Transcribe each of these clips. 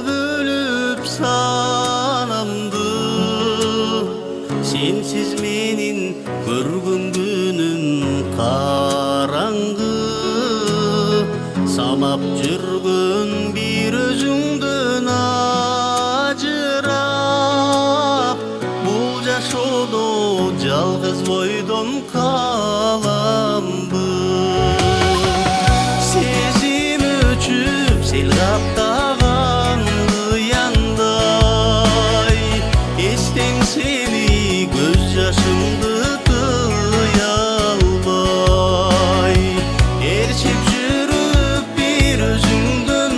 Bölüp sanamdı sensiz menin көргөн günüm karangı samap жүргөн bir özüңdөн ajырап бул жашоодо жалгыз бойдон каламбы сезим өчүп сел каптаган яндай эстең сени көз жашымды тыя албай ээрчип жүрүп бир өзүңдөн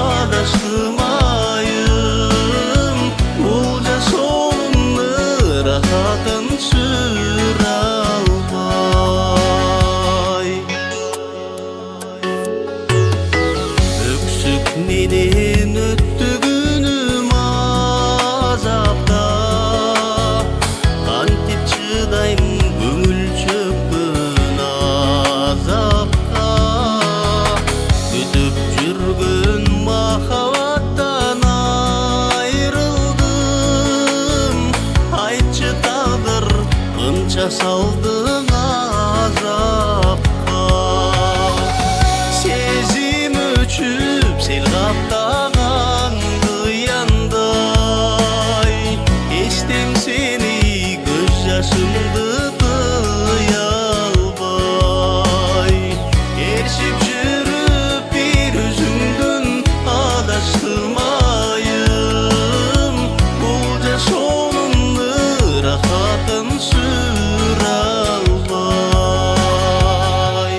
адаштым айым бул жашоонун ырахатын сүрө албай өксүк менен өттү күнүм азапта кантип чыдайм көңүл чөккөн азапка күтүп жүргөн махабаттан айрылдым айтчы тагдыр кынча салдың азапка сезим өчүп сел каптаган кыяндай эстең сени көз жашымды тыя албай ээрчип жүрүп бир өзүңдөн адаштым айым бул жашоонун ырахатын сүрө албай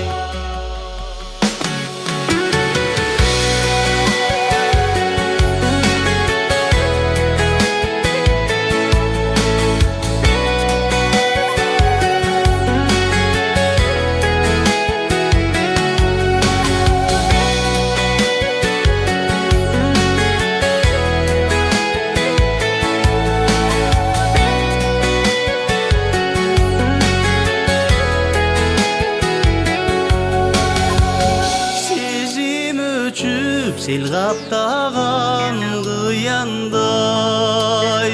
сезим өчүп сел каптаган кыяндай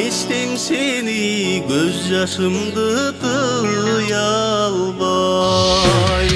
эстең сени көз жашымды тыя албай